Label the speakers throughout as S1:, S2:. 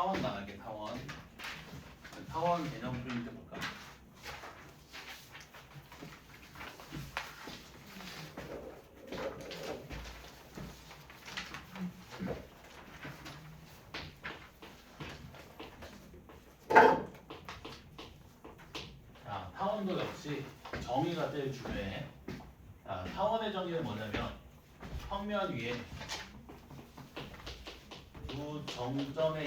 S1: 타원 나갈게. 타원 개념 프린트 볼까? 자, 타원도 역시 정의가 제일 중요해. 자, 타원의 정의는 뭐냐면 평면 위에 두 정점에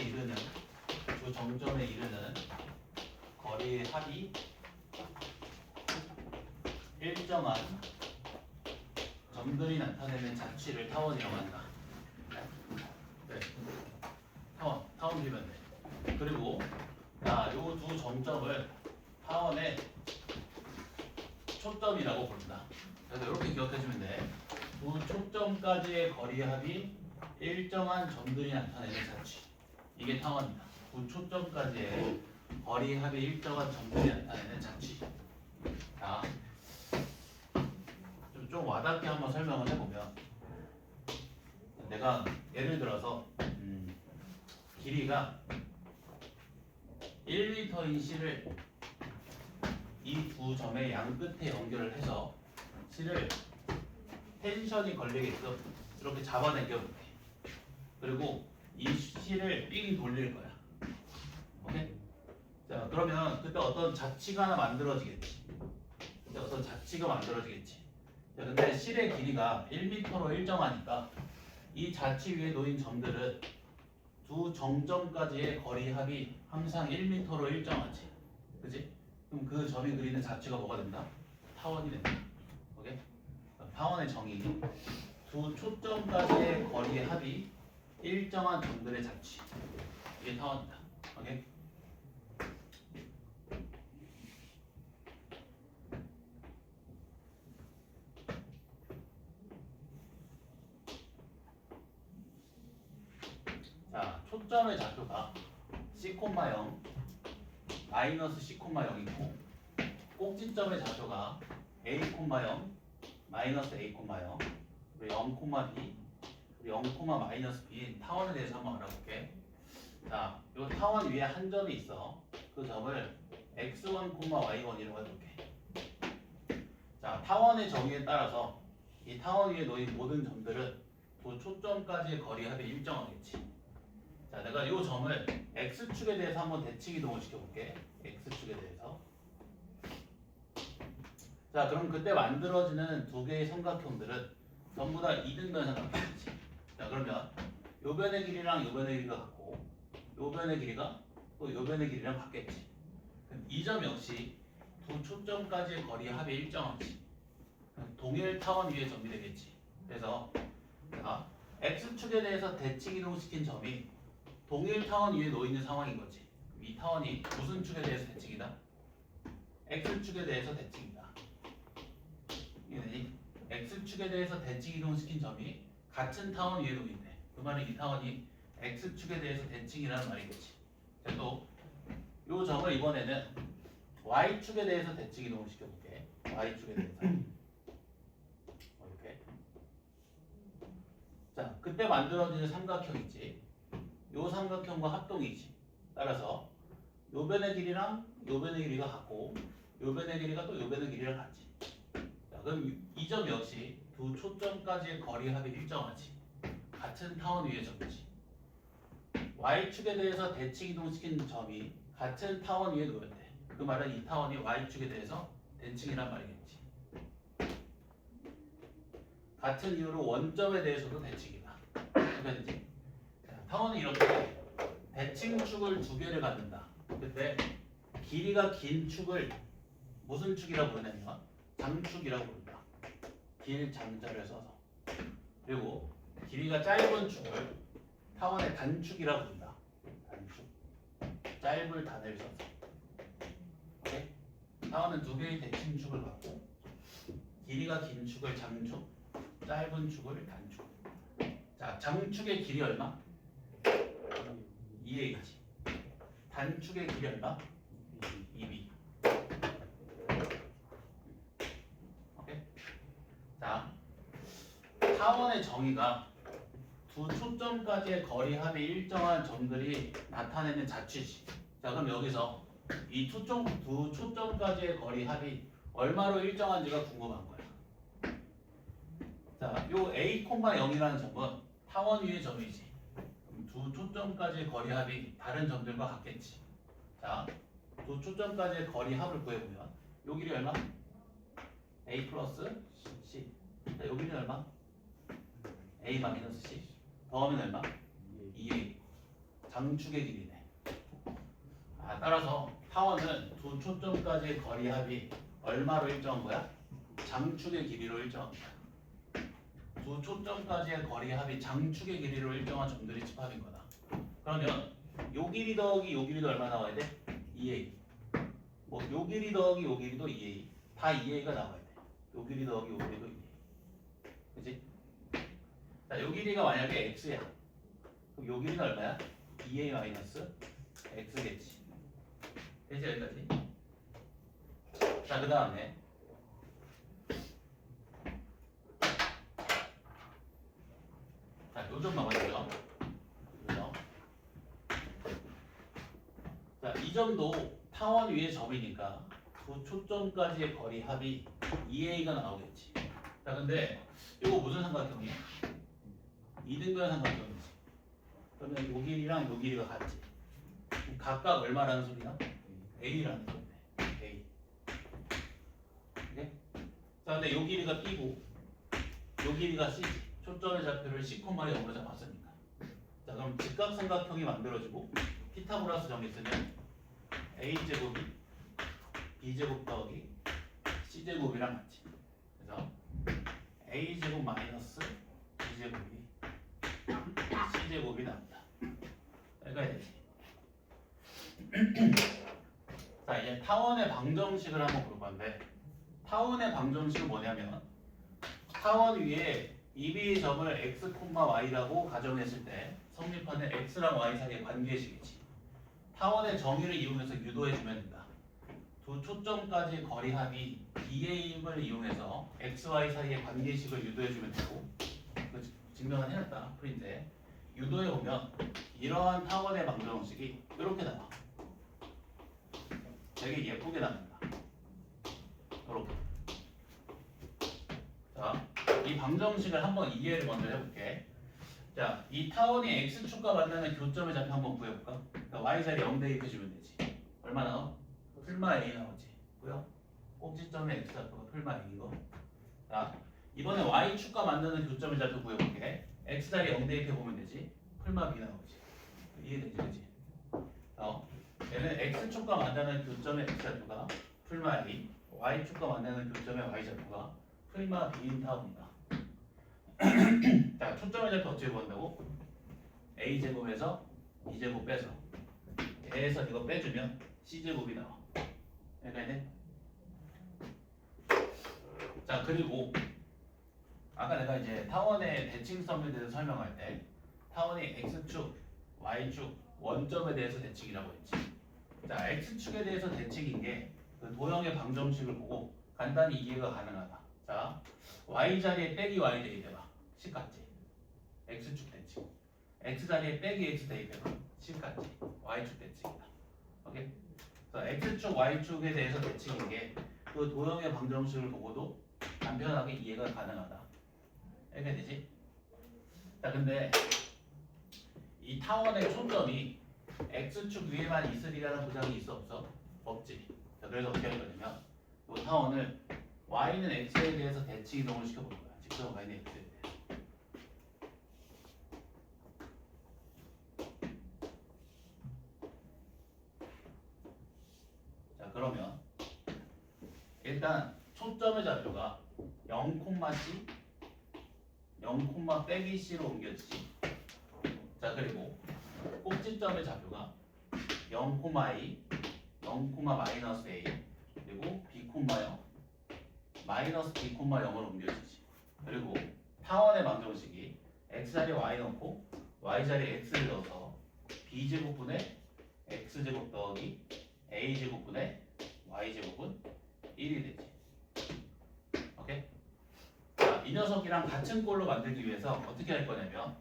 S1: 이르는 거리의 합이 일정한 점들이 나타내는 자취를 타원이라고 한다. 네. 타원 비면 돼. 그리고 요 두 점점을 타원의 초점이라고 부른다. 그래서 이렇게 기억해주면 돼. 두 초점까지의 거리의 합이 일정한 점들이 나타내는 자취. 이게 타원이다. 두 초점까지의 거리의 합이 일정한 점들이 나타내는 자취. 자, 좀 와닿게 한번 설명을 해보면, 내가 예를 들어서 길이가 1m인 실을 이 두 점의 양 끝에 연결을 해서 실을 텐션이 걸리게끔 이렇게 잡아당겨볼게. 그리고 이 실을 삥 돌릴 거야. 오케이? 자, 그러면 그때 어떤 자취가 하나 만들어지겠지. 자, 근데 실의 길이가 1m로 일정하니까 이 자취 위에 놓인 점들은 두 정점까지의 거리 합이 항상 1m로 일정하지. 그지? 그럼 그 점이 그리는 자취가 뭐가 된다? 타원이 된다. 오케이? 타원의 정의. 두 초점까지의 거리의 합이 일정한 점들의 자취. 이게 타원이다. 오케이? 자, 초점의 좌표가 C,0 마이너스 C,0이고 꼭지점의 좌표가 A,0 마이너스 A,0 그리고 0,B 그리고 0, 마이너스 B인 타원에 대해서 한번 알아볼게. 자, 이 타원 위에 한 점이 있어. 그 점을 X1, Y1이라고 해볼게. 자, 타원의 정의에 따라서 이 타원 위에 놓인 모든 점들은 두 초점까지의 거리 합이 일정하겠지. 자, 내가 이 점을 X축에 대해서 한번 대칭 이동을 시켜볼게. X축에 대해서. 자, 그럼 그때 만들어지는 두 개의 삼각형들은 전부 다 이등변 삼각형이지. 자, 그러면 요 변의 길이랑 요 변의 길이가 같고 요 변의 길이가 또 요 변의 길이랑 같겠지. 그럼 이 점 역시 두 초점까지의 거리 합이 일정하지. 동일 타원 위의 점이 되겠지. 그래서 내가 X축에 대해서 대칭 이동시킨 점이 동일 타원 위에 놓이는 상황인 거지. 이 타원이 무슨 축에 대해서 대칭이다? X축에 대해서 대칭이다. 이게 X축에 대해서 대칭 이동시킨 점이 같은 타원 위에 놓인대. 그 말은 이 타원이 X축에 대해서 대칭이라는 말이겠지. 자, 또 이 점을 이번에는 Y축에 대해서 대칭 이동을 시켜볼게. Y축에 대해서. 이렇게. 자, 그때 만들어지는 삼각형이지. 요 삼각형과 합동이지. 따라서 요 변의 길이랑 요 변의 길이가 같고 요 변의 길이가 또 요 변의 길이랑 같지. 자, 그럼 이 점 역시 두 초점까지의 거리 합이 일정하지. 같은 타원 위의 점이지. Y축에 대해서 대칭 이동시킨 점이 같은 타원 위에 놓였대. 그 말은 이 타원이 Y축에 대해서 대칭이란 말이겠지. 같은 이유로 원점에 대해서도 대칭이다. 그러지? 타원은 이렇게 대칭축을 두 개를 갖는다. 그때 길이가 긴 축을 무슨 축이라고 부르냐면 장축이라고 부른다. 길 장자를 써서. 그리고 길이가 짧은 축을 타원의 단축이라고 부른다. 단축. 짧을 단을 써서. 오케이? 타원은 두 개의 대칭축을 갖고 길이가 긴 축을 장축, 짧은 축을 단축. 자, 장축의 길이 얼마? 2H. 단축의 길이 얼마? 2B. 오케이? 자, 타원의 정의가 두 두 초점까지의 거리 합이 일정한 점들이 나타내는 자취식. 자, 그럼 여기서 이 두 초점까지의 거리 합이 얼마로 일정한지가 궁금한 거야. 자, 요 A, 0이라는 점은 타원 위의 점이지. 그럼 두 초점까지의 거리 합이 다른 점들과 같겠지. 자, 두 초점까지의 거리 합을 구해보면 요 길이 얼마? A 플러스 C. 자, 요 길이는 얼마? A 마이너스 C. 더하면 얼마? 2A. 장축의 길이네. 아, 따라서 타원은 두 초점까지의 거리 합이 얼마로 일정한 거야? 장축의 길이로 일정한 거야. 두 초점까지의 거리 합이 장축의 길이로 일정한 점들이 집합인 거다. 그러면 요 길이 더하기 요 길이도 얼마 나와야 돼? 2A. 뭐 요 길이 더하기 요 길이도 2A. 다 2A가 나와야 돼. 요 길이 더하기 요 길이도 2A. 그치? 자, 요 길이가 만약에 X야. 그럼 요 길이는 얼마야? 2A 마이너스 X겠지. 되지 여기까지? 자, 그 다음에 자, 요 점만 봐주죠. 그죠? 자, 이 점도 타원 위의 점이니까 두 초점까지의 거리 합이 2A가 나오겠지. 자, 근데 이거 무슨 삼각형이야? 이등변 삼각형이지. 그러면 요 길이랑 요 길이가 같지. 그럼 각각 얼마라는 소리야? A라는 소리네. A. 오케이? 자, 근데 요 길이가 B고 요 길이가 C지. 초점의 좌표를 C, 0으로 잡았으니까. 자, 그럼 직각삼각형이 만들어지고 피타고라스 정했으면 A제곱이 B제곱 더하기 C제곱이랑 같이. 그래서 A제곱 마이너스 B제곱이 C제곱이 나온다. 여기가 되지. 자, 이제 타원의 방정식을 한번 볼 건데 타원의 방정식은 뭐냐면 타원 위에 EB 점을 x, y라고 가정했을 때 성립하는 x랑 y 사이의 관계식이지. 타원의 정의를 이용해서 유도해주면 된다. 두 초점까지 거리 합이 BA임을 이용해서 x, y 사이의 관계식을 유도해주면 되고 증명은 해놨다. 프린트에 유도해보면 이러한 타원의 방정식이 이렇게 나와. 되게 예쁘게 나옵니다. 이렇게. 자, 이 방정식을 한번 이해를 먼저 해볼게. 자, 이 타원이 x축과 만나는 교점의 좌표 한번 구해볼까? 그러니까 y자리 0 대입해주면 되지. 얼마 나와? 풀마 a 나오지. 고요? 꼭지점의 x좌표가 풀마 a이고. 자, 이번에 y축과 만나는 교점의 좌표 구해볼게. x자리 0 대입해보면 되지. 풀마 b 나오지. 이해되지, 그치? 얘는 x축과 만나는 교점의 x좌표가 풀마 a, y축과 만나는 교점의 y좌표가 풀마 b인 타원이다. 자, 초점의 좌표 어떻게 구한다고? a제곱에서 2제곱 빼서 얘에서 이거 빼주면 c제곱이 나와. 여기까지 돼? 자, 그리고 아까 내가 이제 타원의 대칭성에 대해서 설명할 때 타원이 x축, y축, 원점에 대해서 대칭이라고 했지. 자, x축에 대해서 대칭인 게 그 도형의 방정식을 보고 간단히 이해가 가능하다. 자, y자리에 빼기 y 대입해봐. 10 같지? x축 대칭. x자리에 빼기 x 대입해봐. 10 같지? y축 대칭이다. 오케이? 그래서 x축, y축에 대해서 대칭인 게 그 도형의 방정식을 보고도 간편하게 이해가 가능하다. 이렇게 되지? 자, 근데 이 타원의 초점이 x축 위에만 있으리라는 보장이 있어 없어? 없지. 자, 그래서 어떻게 할 거냐면 이 타원을 y는 x에 대해서 대칭 이동을 시켜볼 거야. 직선 y는 x에 대해서. 자, 그러면 일단 초점의 좌표가 0,c 0, 빼기 c로 옮겨지지. 자, 그리고 꼭지점의 좌표가 0,2 0, 마이너스 a 그리고 b, 0 마이너스 b, 0으로 옮겨지지. 그리고 타원의 방정식이 x자리에 y 넣고 y자리에 x를 넣어서 b제곱분의 x제곱 더하기 a제곱분의 y제곱은 1이 되지. 오케이? 자, 이 녀석이랑 같은 꼴로 만들기 위해서 어떻게 할 거냐면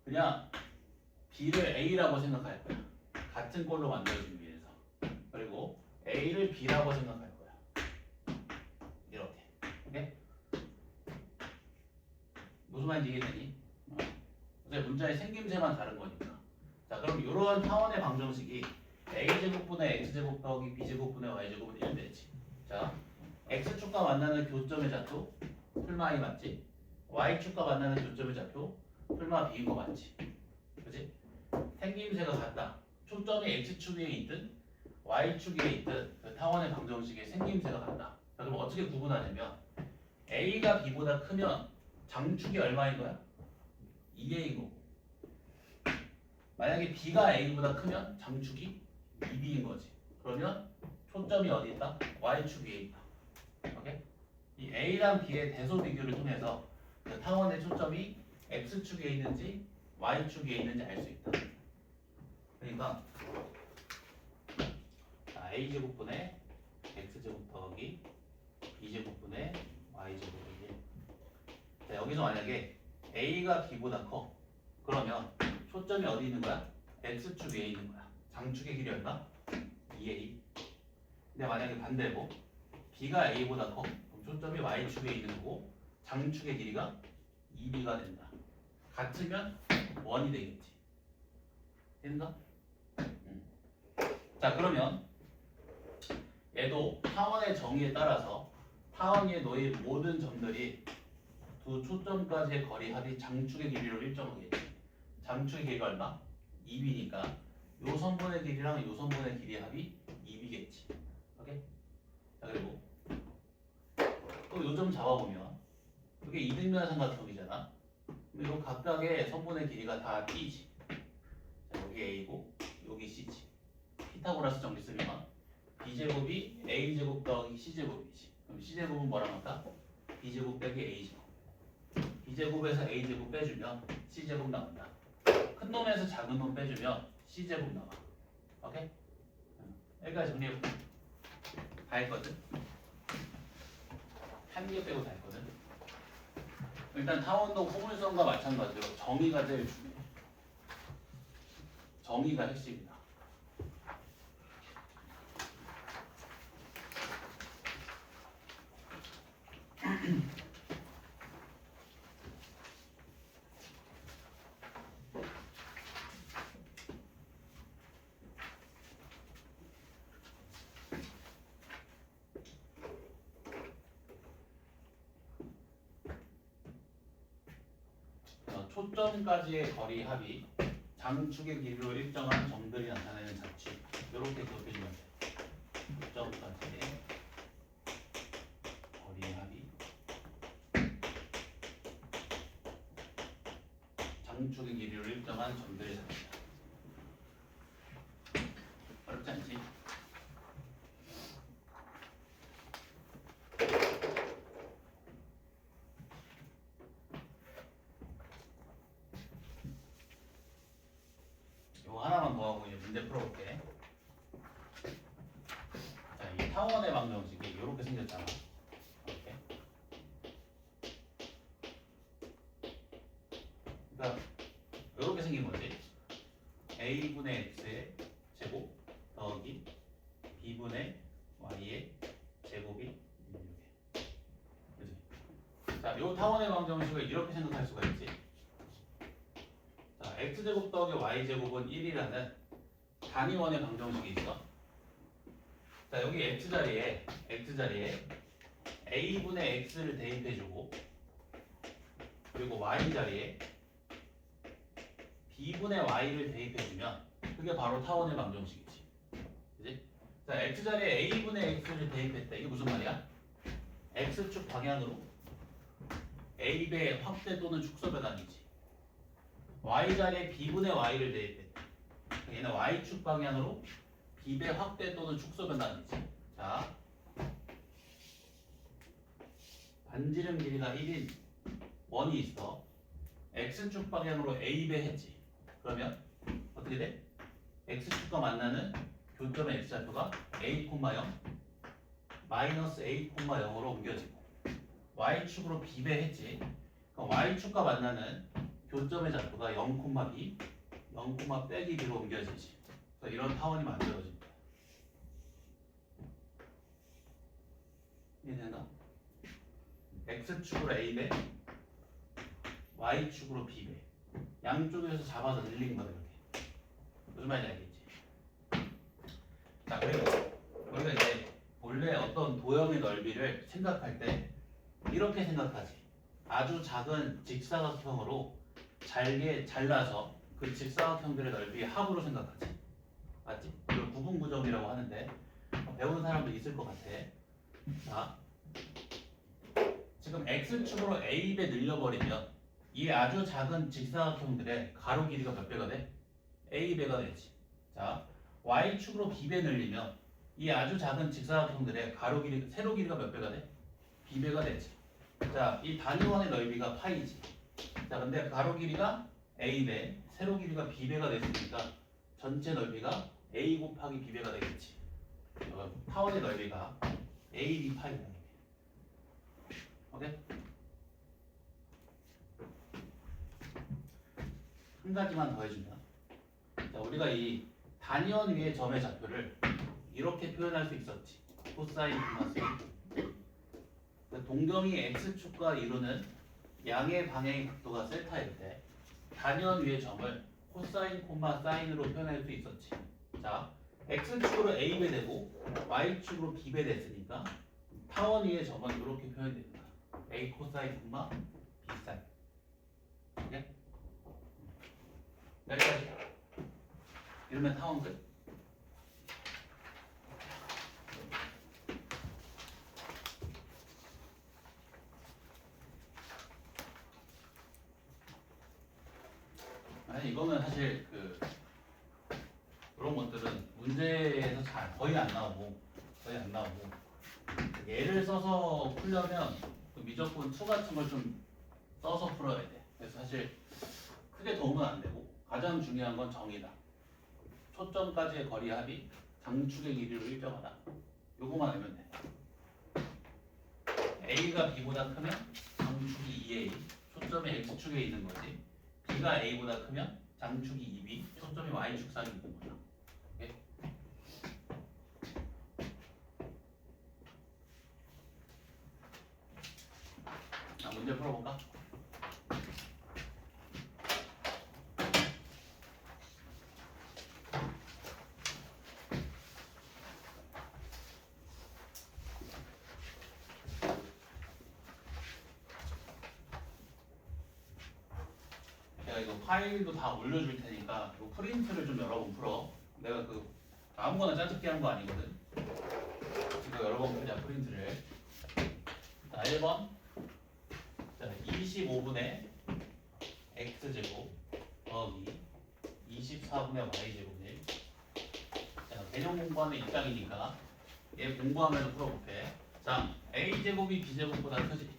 S1: 그냥 B를 A라고 생각할 거야. 같은 꼴로 만들어주기 위해서. 그리고 A를 B라고 생각할 거야. 이렇게. 오케이? 무슨 말인지 이해되니? 어차피 문자의 생김새만 다른 거니까. 자, 그럼 이런 타원의 방정식이 A제곱분의 X제곱 더하기 B제곱분의 Y제곱은 1 되지. 자, X축과 만나는 교점의 좌표 풀마 I 맞지? Y축과 만나는 교점의 좌표 풀마 B인 거 맞지? 그치? 생김새가 같다. 초점이 X축 위에 있든 Y축 위에 있든 그 타원의 방정식의 생김새가 같다. 자, 그럼 어떻게 구분하냐면 A가 B보다 크면 장축이 얼마인 거야? 2A인 거고, 만약에 B가 A보다 크면 장축이 2B인 거지. 그러면 초점이 어디 있다? Y축 위에 있다. 오케이? 이 A랑 B의 대소 비교를 통해서 그 타원의 초점이 X축에 있는지 Y축에 있는지 알 수 있다. 그러니까 A제곱분의 X제곱 더하기 B제곱분의 Y제곱이 1. 자, 여기서 만약에 A가 B보다 커. 그러면 초점이 어디 있는 거야? X축 위에 있는 거야. 장축의 길이 얼마? 2A. 근데 만약에 반대로 B가 A보다 커. 그럼 초점이 Y축에 있는 거고 장축의 길이가 2B가 된다. 같으면 1이 되겠지. 된가? 자, 그러면 얘도 타원의 정의에 따라서 타원 위에 놓인 모든 점들이 두 초점까지의 거리 합이 장축의 길이로 일정하겠지. 장축의 길이가 얼마? 2B니까 요 선분의 길이랑 요 선분의 길이 합이 2B겠지. 오케이? 자, 그리고 또 요 점 잡아보면 이게 이등변 삼각형이잖아. 그럼 요 각각의 선분의 길이가 다 B지. 자, 여기 A고 여기 C지. 피타고라스 정리 쓰면 B제곱이 A제곱 더하기 C제곱이지. 그럼 C제곱은 뭐랑 같다? B제곱 빼기 A제곱. B제곱에서 A제곱 빼주면 C제곱 나온다. 큰 놈에서 작은 놈 빼주면 C제곱 나와. 오케이? 여기까지 정리해볼게. 다 했거든? 한 개 빼고 다 했거든? 일단 타원도 포물선과 마찬가지로 정의가 제일 중요해. 정의가 핵심이다. 초점까지의 거리 합이 장축의 길이로 일정한 점들이 나타내는 자취. 이렇게 기억해주면 돼. 초점까지의 거리의 합이 장축의 길이로 일정한 점들의 자취. 어렵지 않지? 이거 하나만 더 하고 이제 문제 풀어볼게. 자, 이 타원의 방정식이 이렇게 생겼잖아. 이렇게. 그러니까 이렇게 생긴 거지. A분의 X의 제곱 더하기 B분의 Y의 제곱이 이렇게. 그치? 자, 이 타원의 방정식을 이렇게 생각할 수가 있지. 자, X제곱 더하기 Y제곱은 1이라는 단위원의 방정식이 있어. 자, 여기 X자리에 A분의 X를 대입해주고, 그리고 Y자리에 B분의 Y를 대입해주면 그게 바로 타원의 방정식이지. 그치? 자, X자리에 A분의 X를 대입했다. 이게 무슨 말이야? X축 방향으로 A배 확대 또는 축소 변환이지. Y자리에 B분의 Y를 대입했다. 얘는 Y축 방향으로 B배 확대 또는 축소 변환이지. 자, 반지름 길이가 1인 원이 있어. X축 방향으로 A배 했지. 그러면 어떻게 돼? X축과 만나는 교점의 X좌표가 A, 0 마이너스 A, 0으로 옮겨지고 Y축으로 B배 했지. 그럼 Y축과 만나는 교점의 좌표가 0,b, 0, 빼기 b로 옮겨지지. 그래서 이런 타원이 만들어집니다. 이해되나? x축으로 a배, y축으로 b배. 양쪽에서 잡아서 늘린 거다 이렇게. 무슨 말인지 알겠지? 자, 그리고 우리가 이제 원래 어떤 도형의 넓이를 생각할 때 이렇게 생각하지. 아주 작은 직사각형으로 잘게 잘라서 그 직사각형들의 넓이의 합으로 생각하지. 맞지? 이걸 구분구점이라고 하는데 배우는 사람도 있을 것 같아. 자, 지금 x축으로 a배 늘려버리면 이 아주 작은 직사각형들의 가로 길이가 몇 배가 돼? a배가 되지. 자, y축으로 b배 늘리면 이 아주 작은 직사각형들의 가로 길이, 세로 길이가 몇 배가 돼? b배가 되지. 자, 이 단위원의 넓이가 파이지. 자, 근데 가로 길이가 a배, 세로 길이가 b배가 됐으니까 전체 넓이가 a 곱하기 b배가 되겠지. 타원의 넓이가 ab 파이다. 오케이? 한 가지만 더 해준다. 자, 우리가 이 단위원 위의 점의 좌표를 이렇게 표현할 수 있었지. 코사인 플러스 동경이 x축과 이루는 양의 방향의 각도가 세타일 때 단위원 위의 점을 코사인, 사인으로 표현할 수 있었지. 자, x축으로 a배 되고 y축으로 b배 됐으니까 타원 위의 점은 이렇게 표현됩니다. a 코사인, b 사인. 오케이? 여기까지. 이러면 타원 끝. 아니, 이거는 사실 그런 것들은 문제에서 거의 안 나오고 예를 써서 풀려면 그 미적분 2 같은 걸 좀 써서 풀어야 돼. 그래서 사실 크게 도움은 안 되고 가장 중요한 건 정의다. 초점까지의 거리 합이 장축의 길이로 일정하다. 요거만 알면 돼. A가 B보다 크면 장축이 2A, 초점이 X축에 있는 거지. B가 A보다 크면 장축이 2B, 초점이 Y축상에 있는 거야. 오케이? 자, 문제 풀어볼까? 내가 이거 파일도 다 올려줄 테니까 이거 프린트를 좀 여러 번 풀어. 내가 아무거나 짜집기 하는 거 아니거든. 이거 여러 번 풀자 프린트를. 자, 1번. 자, 25분의 x제곱 더하기 24분의 y제곱을. 자, 개념 공부하는 입장이니까 얘 공부하면서 풀어볼게. 자, a제곱이 b제곱보다 크지.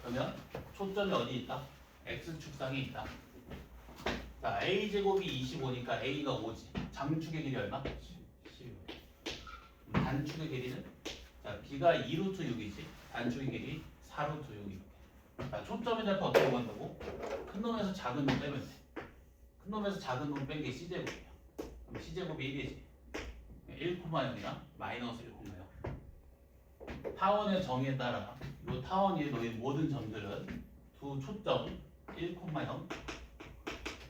S1: 그러면 초점이 어디 있다? x축상에 있다. 자, a제곱이 25니까 a가 5지. 장축의 길이 얼마? 10. 단축의 길이는? 자, b가 2루트 6이지. 단축의 길이 4루트 6이렇게. 자, 초점의 좌표 어떻게 구한다고? 큰 놈에서 작은 놈 빼면 돼. 큰 놈에서 작은 놈 뺀 게 c제곱이야. 그럼 c제곱이 1이지. 1,0이나 마이너스 1,0. 타원의 정의에 따라 이 타원 위에 놓인 모든 점들은 두 초점 1,0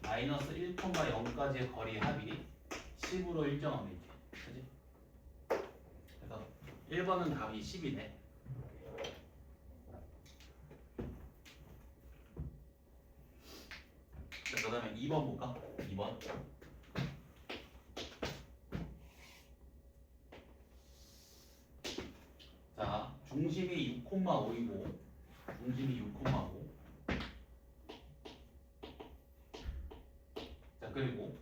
S1: 마이너스 1,0까지의 거리 합이 10으로 일정하면 이렇게. 그지? 그래서 1번은 답이 10이네. 그 다음에 2번 볼까? 2번. 자, 중심이 6,5이고 중심이 6,5. 자, 그리고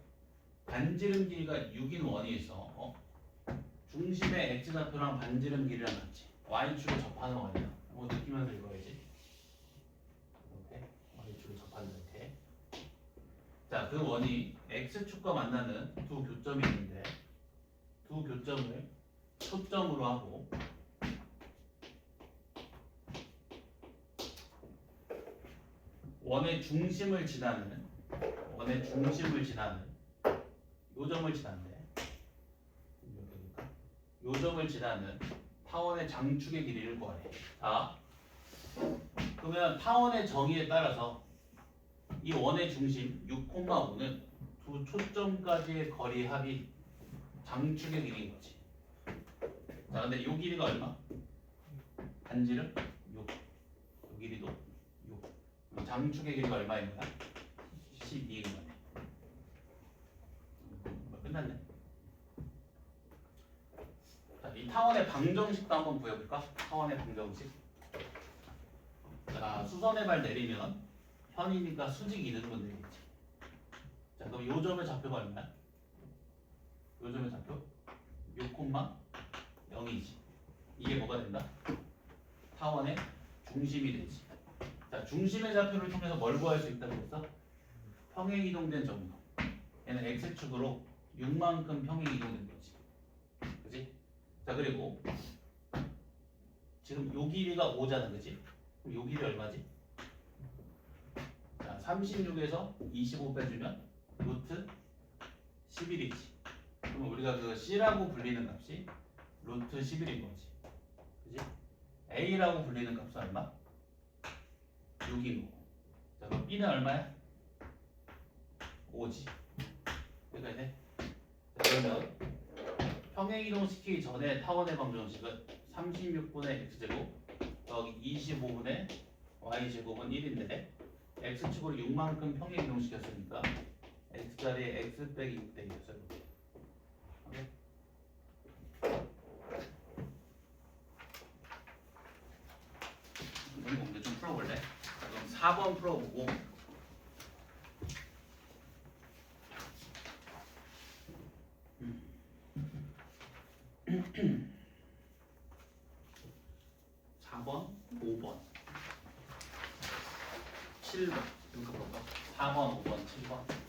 S1: 반지름 길이가 6인 원이 있어. 중심의 x좌표랑 반지름 길이랑 같이 y축에 접하는 원이야. 뭐 느끼면서 읽어야지. 이렇게 y축에 접하는 이렇게. 자, 그 원이 x축과 만나는 두 교점이 있는데 두 교점을 초점으로 하고 원의 중심을 지나는 요 점을 지나는데 요 점을 지나는 타원의 장축의 길이를 구하래. 자, 그러면 타원의 정의에 따라서 이 원의 중심 6,5는 두 초점까지의 거리 합이 장축의 길이인 거지. 자, 근데 요 길이가 얼마? 반지름 6. 요 길이도 6. 장축의 길이가 얼마인 거야? 12인 거네. 끝났네. 자, 이 타원의 방정식도 한번 구해볼까? 타원의 방정식. 자, 수선의 발 내리면 현이니까 수직 이등분 되겠지. 자, 그럼 요 점의 좌표가 얼마야? 요 점의 좌표 6,0이지. 이게 뭐가 된다? 타원의 중심이 되지. 자, 중심의 좌표를 통해서 뭘 구할 수 있다고 했어? 평행 이동된 점도. 얘는 x축으로 6만큼 평행 이동된 거지. 그지? 자, 그리고 지금 요 길이가 5잖아, 그지? 그럼 요 길이 얼마지? 자, 36에서 25 빼주면 루트 11이지. 그럼 우리가 그 C라고 불리는 값이 루트 11인 거지. 그지? A라고 불리는 값은 얼마? 6인 거고. 자, 그럼 B는 얼마야? 5지. 그러니까 이제 자, 그러면 평행 이동시키기 전에 타원의 방정식은 36분의 x제곱 더하기 25분의 y제곱은 1인데 x축으로 6만큼 평행 이동시켰으니까 x자리에 x 빼기 6 되겠어요. 오케이? 이거 문제 좀 풀어볼래? 자, 그럼 4번 풀어보고 4번, 5번, 7번 이렇게 볼까? 4번, 5번, 7번.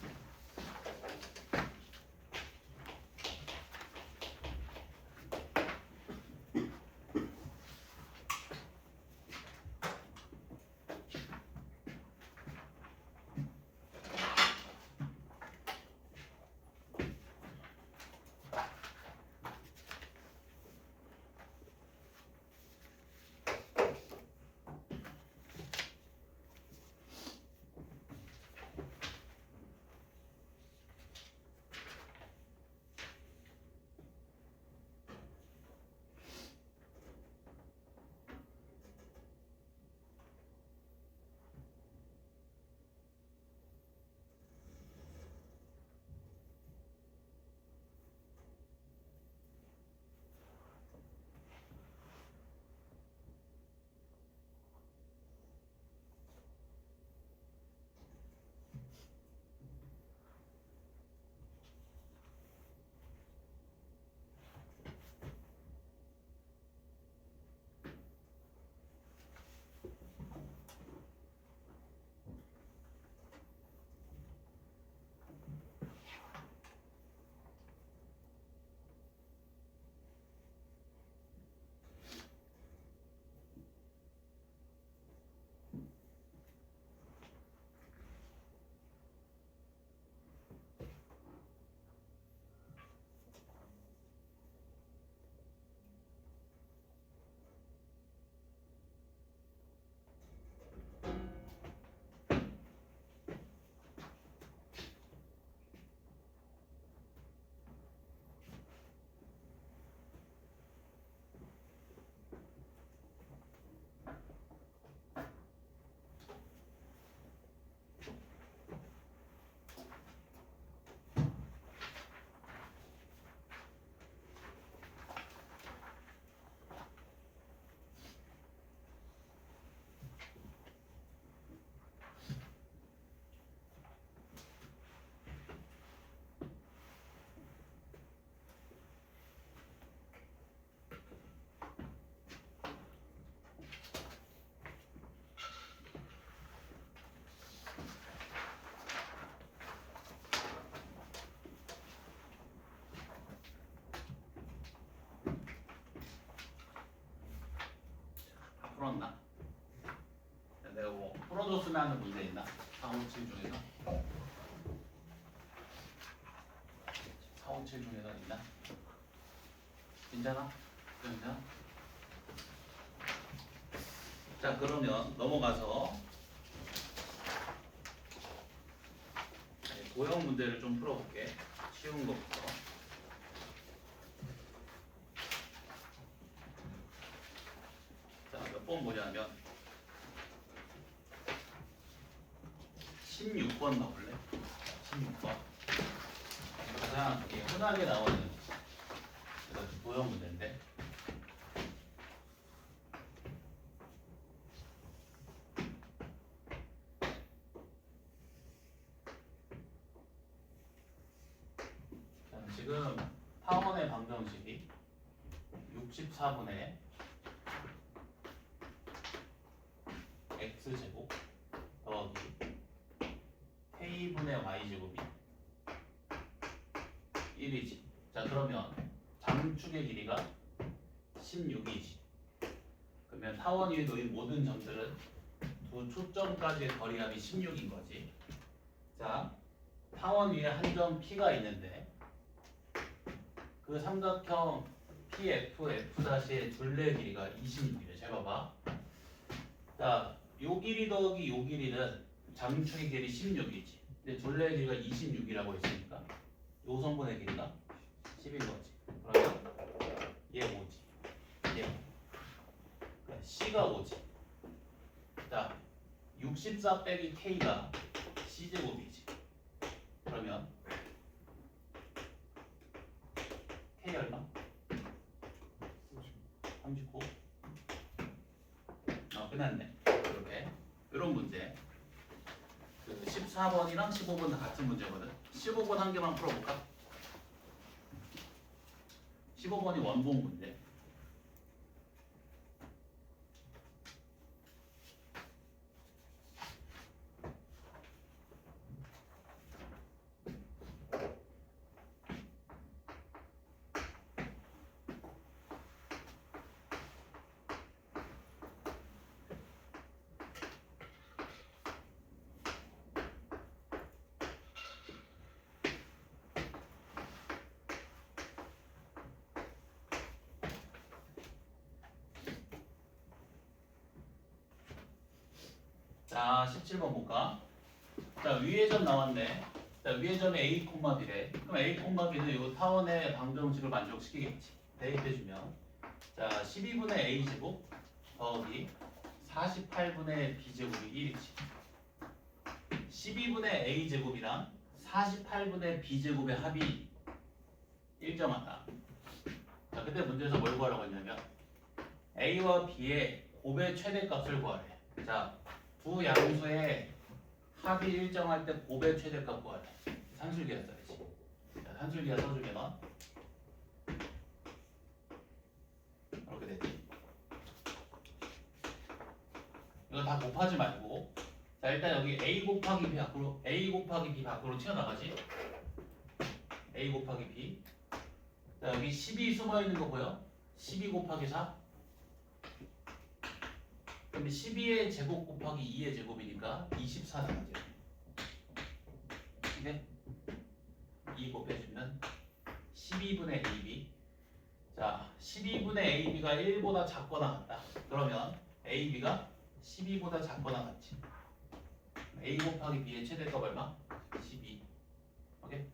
S1: 풀었나? 내가 뭐 풀어줬으면 풀만한 문제 있나? 4, 5, 7 중에서 4, 5, 7 중에서 있나? 괜찮아? 괜찮아? 자 그러면 넘어가서 도형 문제를 좀 풀어볼게. 쉬운 것부터. 자, 몇 번 보냐면 16번 넣을래? 16번. 가장 흔하게 나오는 도형 문제인데. 자, 지금 타원의 방정식이 64분의 x제곱 더하기 k분의 y제곱이 1이지. 자 그러면 장축의 길이가 16이지. 그러면 타원 위에 놓인 모든 점들은 두 초점까지의 거리감이 16인 거지. 자 타원 위에 한 점 P가 있는데 그 삼각형 PF'의 둘레 길이가 26이래. 잘 봐봐. 자, 요 길이 더하기 요 길이는 장축의 길이 16이지. 근데 둘레 길이가 26이라고 했으니까 요 성분의 길이가 10인 거지. 그러면 얘 5지. 얘 5. 그러니까 C가 5지. 자, 64 빼기 K가 C제곱이지. 그러면 K 얼마? 39. 끝났네. 이렇게 이런 문제. 그 14번이랑 15번 다 같은 문제거든. 15번 한 개만 풀어볼까? 15번이 원본 문제. 자, 17번 볼까? 자, 위의 점 나왔네. 자, 위의 점이 A, B래. 그럼 A, B는 이 타원의 방정식을 만족시키겠지. 대입해주면. 자, 12분의 A 제곱 더하기 48분의 B 제곱이 1이지. 12분의 A 제곱이랑 48분의 B 제곱의 합이 일정하다. 자, 그때 문제에서 뭘 구하라고 했냐면 A와 B의 곱의 최대값을 구하래. 자, 두 양수의 합이 일정할 때 곱의 최대값 구하래. 산술기하 써야지. 자, 산술기하 써주면 이렇게 되지. 이거 다 곱하지 말고, 자 일단 여기 A 곱하기 B 밖으로 튀어나가지. A 곱하기 B. 자 여기 12 숨어 있는 거 보여? 12 곱하기 4. 그럼 12의 제곱 곱하기 2의 제곱이니까 24 나가지. 네? 2 곱해주면 12분의 AB. 자, 12분의 AB가 1보다 작거나 같다. 그러면 AB가 12보다 작거나 같지. A 곱하기 B의 최대값 얼마? 12. 오케이?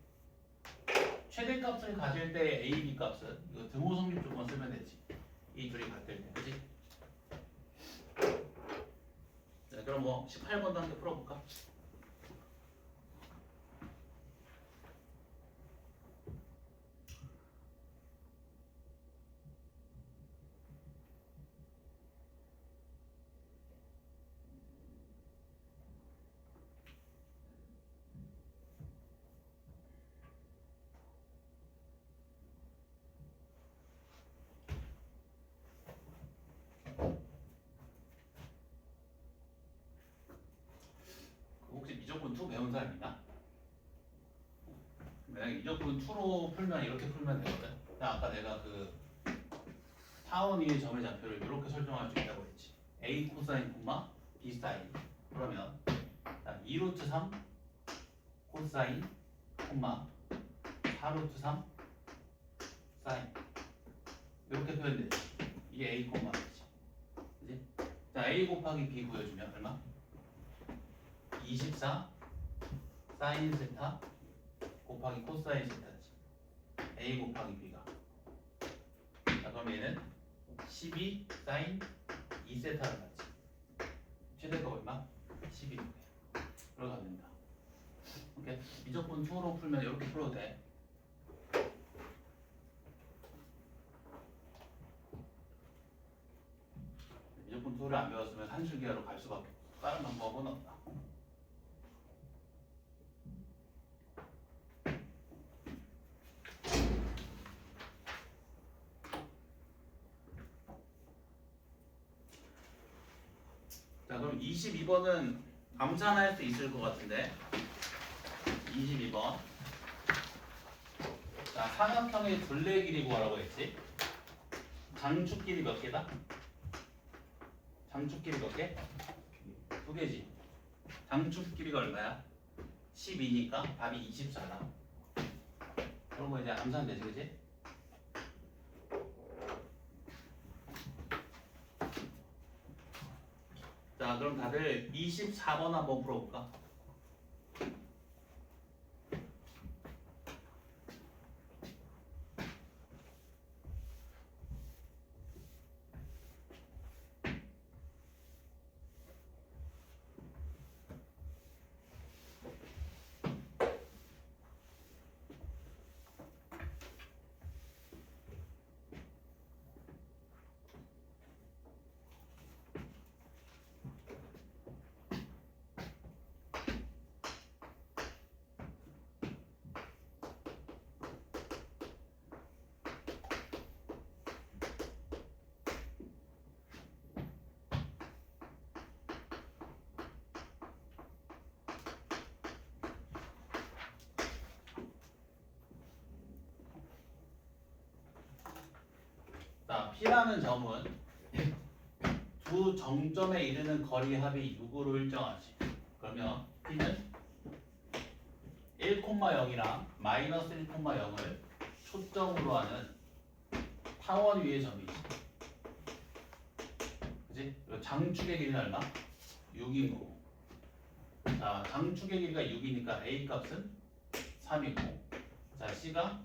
S1: 최대값을 가질 때 AB 값은 이거 등호성립 조건 쓰면 되지. 이 둘이 같을 때, 그지? 자, 그럼 뭐 18번도 함께 풀어볼까? 혹시 미적분 2 배운 사람 있나? 만약에 미적분 2로 풀면 이렇게 풀면 되거든. 아까 내가 그 타원 위의 점의 좌표를 이렇게 설정할 수 있다고 했지. A 코사인, B 사인. 그러면 2루트 3 코사인 콤마 4루트 3 사인 이렇게 표현되지. 이게 A 콤마겠지. 그지? 자, A 곱하기 B 구해주면 얼마? 24 사인 세타 곱하기 코사인 세타지. A 곱하기 B가. 자, 그럼 얘는 12 사인 2세타를 갖지. 최대가 얼마? 12. 들어가면 된다. 오케이. 미적분 2로 풀면 이렇게 풀어도 돼. 미적분 2를 안 배웠으면 한 줄기하로 갈 수밖에 없어. 다른 방법은 없다. 자, 그럼 22번은 암산할 수 있을 것 같은데 22번. 자, 삼각형의 둘레 길이 구하라고 했지. 장축 길이 몇 개다? 장축 길이 몇 개? 2개지. 장축 길이가 얼마야? 12니까 답이 24다. 그런 거 이제 암산되지, 그지? 자, 그럼 다들 24번 한번 풀어볼까? 자, P라는 점은 두 정점에 이르는 거리 합이 6으로 일정하지. 그러면 P는 1,0이랑 마이너스 1,0을 초점으로 하는 타원 위의 점이지. 그지? 장축의 길이는 얼마? 6인 거고. 자, 장축의 길이가 6이니까 A 값은 3이고. 자, C가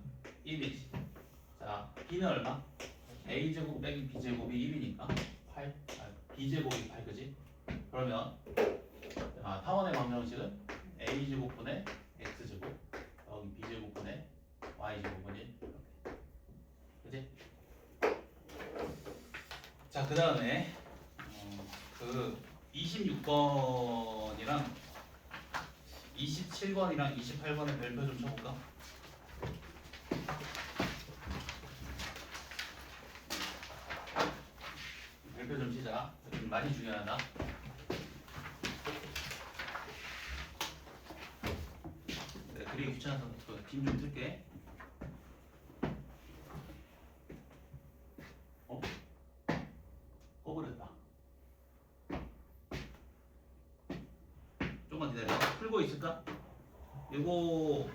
S1: 1이지. 자, B는 얼마? A제곱 빼기 B제곱이 1이니까 8. B제곱이 8, 그지? 그러면 타원의 방정식은 A제곱분의 X제곱 여기 B제곱분의 Y제곱분 1 그지? 자, 그 다음에 그 26번이랑 27번이랑 28번의 별표 좀 쳐볼까? 별표 좀 치자. 많이 중요하다. 네, 그리기 귀찮아서 빔 좀 틀게. 꺼버렸다. 조금만 기다려. 풀고 있을까? 이거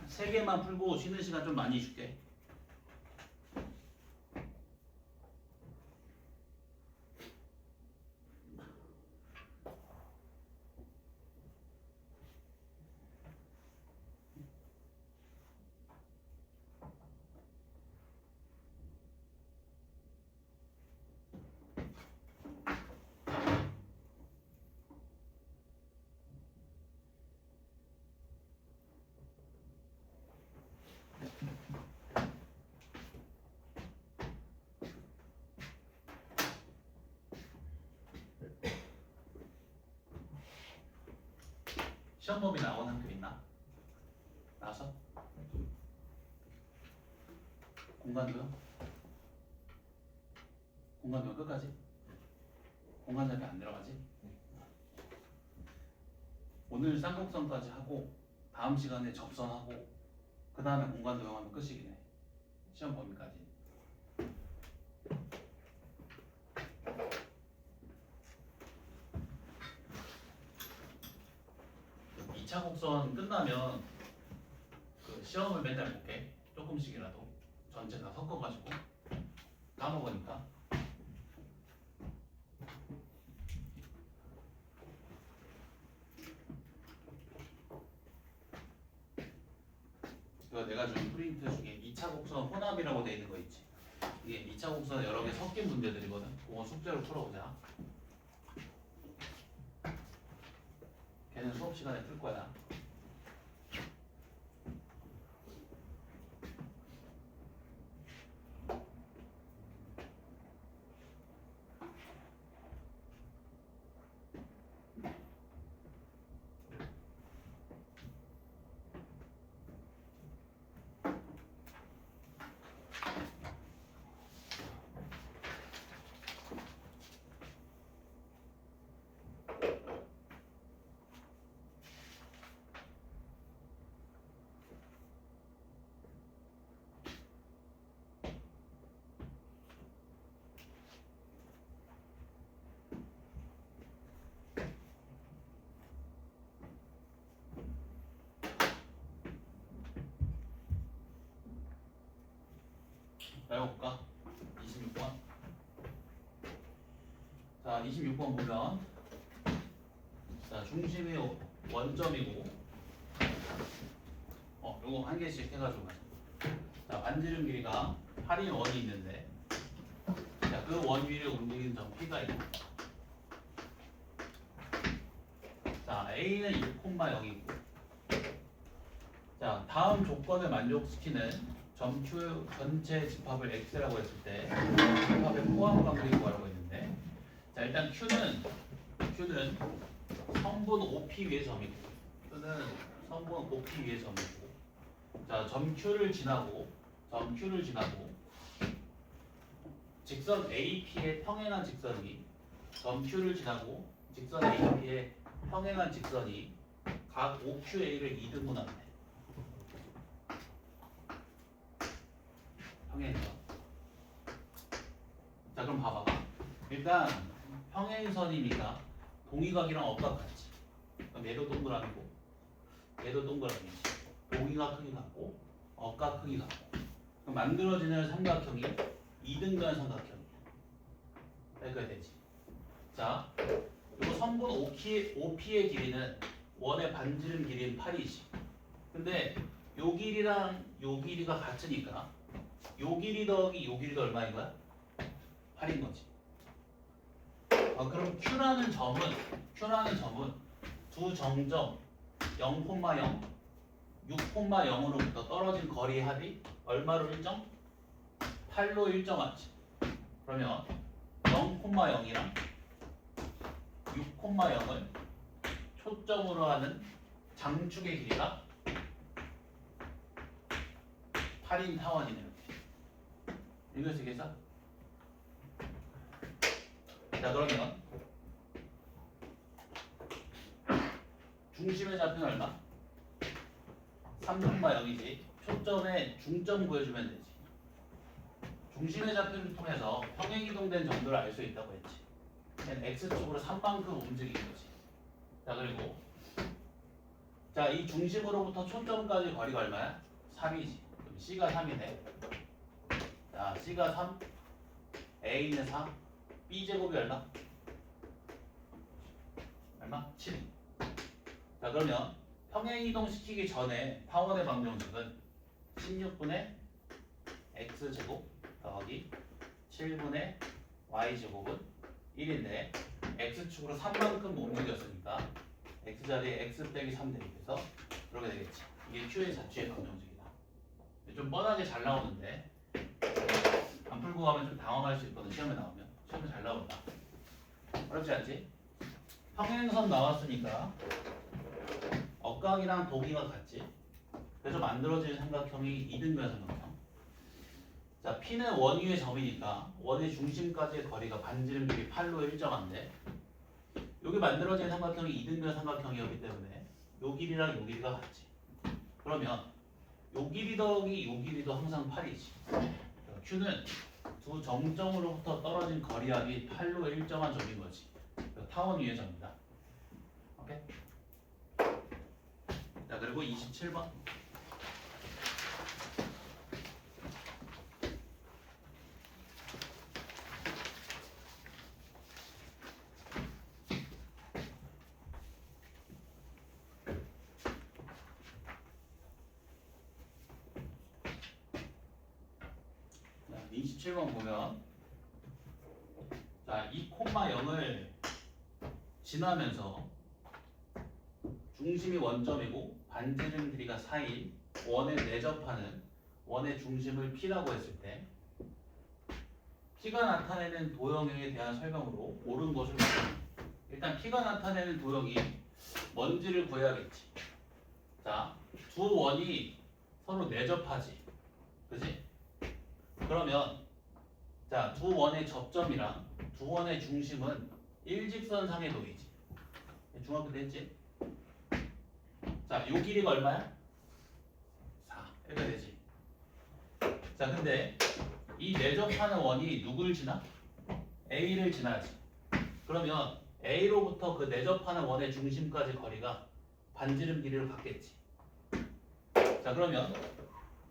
S1: 3개만 풀고 쉬는 시간 좀 많이 줄게. 시험범위 나온 학교 있나? 나와서? 공간도요? 공간도 끝까지? 공간 잡이 안 들어가지? 오늘 쌍곡선까지 하고 다음 시간에 접선하고 그 다음에 공간 도형하면 끝이긴 해. 시험 범위까지. 끝나면 그 시험을 맨날 볼게. 조금씩이라도 전체 다 섞어가지고 까먹으니까. 이거 내가 준 프린트 중에 2차 곡선 혼합이라고 돼 있는 거 있지. 이게 2차 곡선 여러 개 섞인 문제들이거든. 그거 숙제로 풀어보자. 걔는 수업 시간에 풀 거야. 해볼까? 26번. 자, 26번 보면 자, 중심이 원점이고 요거 한 개씩 해가지고 가자. 자, 반지름 길이가 8인 원이 있는데 자, 그 원 위를 움직이는 점 P가 있고 자, A는 1,0이고 자, 다음 조건을 만족시키는 점 Q 전체 집합을 X라고 했을 때 집합의 포함 관계를 구하라고 했는데 자, 일단 Q는 성분 OP 위의 점이고 Q는 성분 OP 위의 점이고 자, 점 Q를 지나고 직선 AP의 평행한 직선이 점 Q를 지나고 직선 AP의 평행한 직선이 각 OQA를 2등분하네. 평행선. 자, 그럼 봐봐. 일단 평행선이니까 동의각이랑 억각 같지. 그럼 얘도 동그라미고 얘도 동그라미지. 동의각 크기 같고 억각 크기 같고. 그럼 만들어지는 삼각형이 2등변 삼각형이야. 여기까지 되지. 자, 이거 성분 OP의 길이는 원의 반지름 길이는 8이지. 근데 요 길이랑 요 길이가 같으니까 요 길이 더하기 요 길이가 얼마인 거야? 8인 거지. 그럼 Q라는 점은 두 정점 0,0, 6,0으로부터 떨어진 거리의 합이 얼마로 일정? 8로 일정하지. 그러면 0,0이랑 6,0을 초점으로 하는 장축의 길이가 8인 타원이네요. 읽으시겠어? 자, 그러면 중심의 좌표는 얼마? 3,0이지. 초점에 중점 구해주면 되지. 중심의 좌표를 통해서 평행이동된 정도를 알 수 있다고 했지. X축으로 3만큼 움직인 거지. 자, 그리고 자, 이 중심으로부터 초점까지 거리가 얼마야? 3이지. 그럼 C가 3이네. 자, C가 3, A는 4, B제곱이 얼마? 얼마? 7. 자, 그러면 평행이동 시키기 전에 타원의 방정식은 16분의 X제곱 더하기 7분의 Y제곱은 1인데 X축으로 3만큼 움직였으니까 X자리에 X 빼기 3 대입해서 그렇게 되겠지. 이게 Q의 자취의 방정식이다. 좀 뻔하게 잘 나오는데 안 풀고 가면 좀 당황할 수 있거든. 시험에 나오면. 시험에 잘 나온다. 어렵지 않지? 평행선 나왔으니까 억각이랑 동의가 같지. 그래서 만들어진 삼각형이 2등변 삼각형. 자, P는 원 위의 점이니까 원의 중심까지의 거리가 반지름 길이 8로 일정한데 여기 만들어진 삼각형이 2등변 삼각형이었기 때문에 요 길이랑 요 길이가 같지. 그러면 요 길이 더하기 요 길이도 항상 8이지. Q는 두 정점으로부터 떨어진 거리합이 8로 일정한 점인 거지. 타원 위의 점이다. 오케이? 자, 자, 그리고 27번. 자, 27번 보면 자, 2,0을 지나면서 중심이 원점이고 반지름 길이가 4인 원에 내접하는 원의 중심을 P라고 했을 때 P가 나타내는 도형에 대한 설명으로 옳은 것을 말합니다. 일단 P가 나타내는 도형이 뭔지를 구해야겠지. 자, 두 원이 서로 내접하지. 그지? 그러면 자, 두 원의 접점이랑 두 원의 중심은 일직선상에 놓이지. 중학교 때 했지? 자, 요 길이가 얼마야? 4. 이렇게 되지. 자, 근데 이 내접하는 원이 누굴 지나? A를 지나지. 그러면 A로부터 그 내접하는 원의 중심까지 거리가 반지름 길이를 갖겠지. 자, 그러면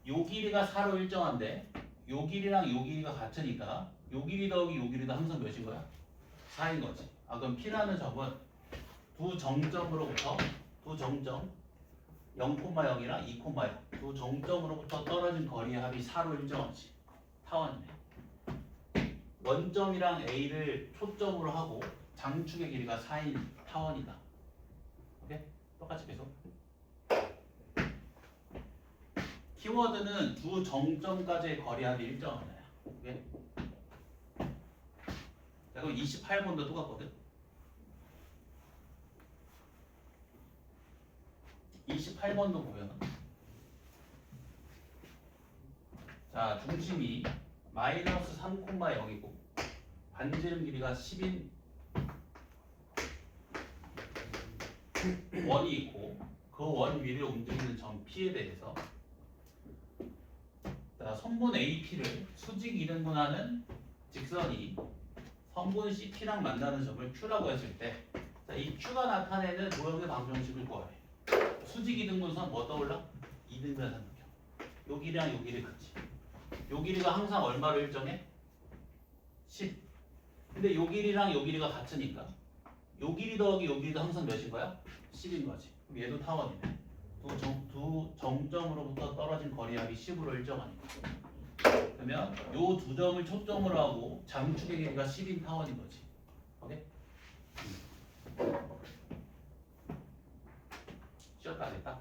S1: 요 길이가 4로 일정한데 요 길이랑 요 길이가 같으니까 요 길이 더하기 요 길이도 항상 몇인 거야? 4인 거지. 아, 그럼 P라는 점은 두 정점으로부터 두 정점 0,0이랑 2,0 두 정점으로부터 떨어진 거리의 합이 4로 일정하지. 타원이네. 원점이랑 A를 초점으로 하고 장축의 길이가 4인 타원이다. 오케이? 똑같이 계속. 키워드는 두 정점까지의 거리합이 일정하다. 오케이? 자, 그럼 28번도 똑같거든. 28번도 보면 자, 중심이 마이너스 3,0이고 반지름 길이가 10인 원이 있고 그 원 위를 움직이는 점 P에 대해서 자, 선분 AP를 수직 이등분하는 직선이 선분 CP랑 만나는 점을 Q라고 했을 때 자, 이 Q가 나타내는 도형의 방정식을 구하래. 수직 이등분선 뭐 떠올라? 이등변삼각형. 요 길이랑 요 길이 같지. 요 길이가 항상 얼마로 일정해? 10. 근데 요 길이랑 요 길이가 같으니까 요 길이 더하기 요 길이도 항상 몇인 거야? 10인 거지. 그럼 얘도 타원이네. 두 정점으로부터 떨어진 거리합이 10으로 일정하니까. 그러면 요 두 점을 초점으로 하고 장축의 길이가 10인 타원인 거지. 오케이? 쉬었다 안 했다?